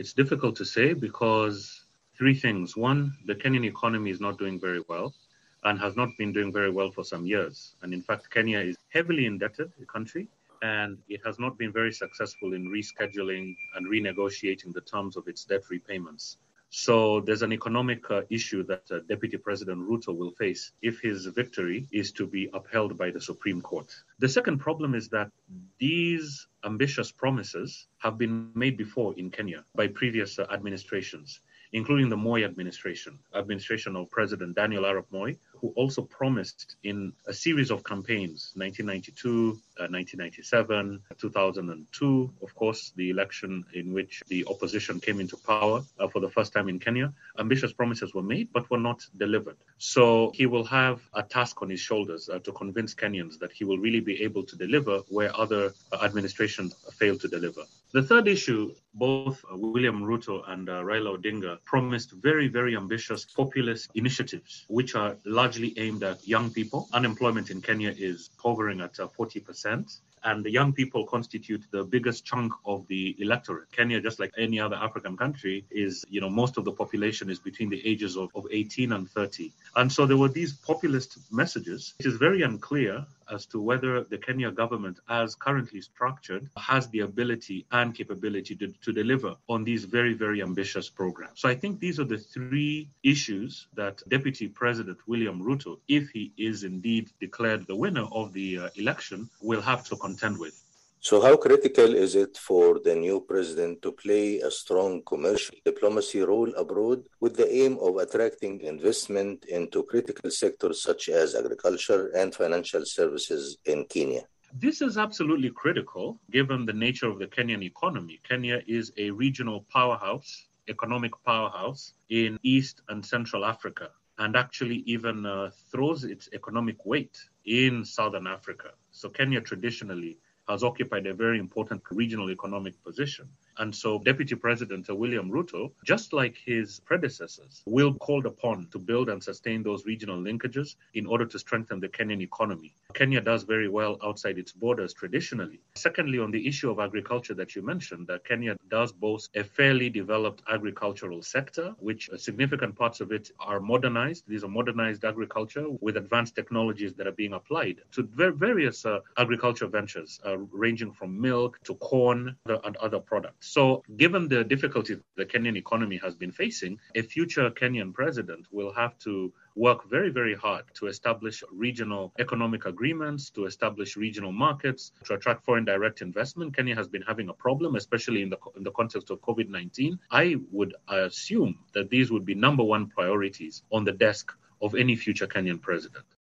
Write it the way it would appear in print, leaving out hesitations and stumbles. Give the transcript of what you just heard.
It's difficult to say because three things. One, the Kenyan economy is not doing very well and has not been doing very well for some years. And in fact, Kenya is heavily indebted, a country, and it has not been very successful in rescheduling and renegotiating the terms of its debt repayments. So there's an economic issue that Deputy President Ruto will face if his victory is to be upheld by the Supreme Court. The second problem is that these ambitious promises have been made before in Kenya by previous administrations, including the Moi administration of President Daniel Arap Moi, who also promised in a series of campaigns, 1992, 1997, 2002, of course, the election in which the opposition came into power for the first time in Kenya. Ambitious promises were made, but were not delivered. So he will have a task on his shoulders to convince Kenyans that he will really be able to deliver where other administrations failed to deliver. The third issue, both William Ruto and Raila Odinga promised very, very ambitious populist initiatives, which are largely aimed at young people. Unemployment in Kenya is hovering at 40%. And the young people constitute the biggest chunk of the electorate. Kenya, just like any other African country, is, most of the population is between the ages of 18 and 30. And so there were these populist messages. It is very unclear as to whether the Kenya government, as currently structured, has the ability and capability to deliver on these very, very ambitious programs. So I think these are the three issues that Deputy President William Ruto, if he is indeed declared the winner of the election, will have to contend with. So how critical is it for the new president to play a strong commercial diplomacy role abroad with the aim of attracting investment into critical sectors such as agriculture and financial services in Kenya? This is absolutely critical given the nature of the Kenyan economy. Kenya is a regional powerhouse, economic powerhouse in East and Central Africa, and actually even throws its economic weight in Southern Africa. So Kenya traditionally has occupied a very important regional economic position. And so Deputy President William Ruto, just like his predecessors, will be called upon to build and sustain those regional linkages in order to strengthen the Kenyan economy. Kenya does very well outside its borders traditionally. Secondly, on the issue of agriculture that you mentioned, that Kenya does boast a fairly developed agricultural sector, which significant parts of it are modernized. These are modernized agriculture with advanced technologies that are being applied to various agriculture ventures, ranging from milk to corn and other products. So given the difficulties the Kenyan economy has been facing, a future Kenyan president will have to work very, very hard to establish regional economic agreements, to establish regional markets, to attract foreign direct investment. Kenya has been having a problem, especially in the context of COVID-19. I would assume that these would be number one priorities on the desk of any future Kenyan president.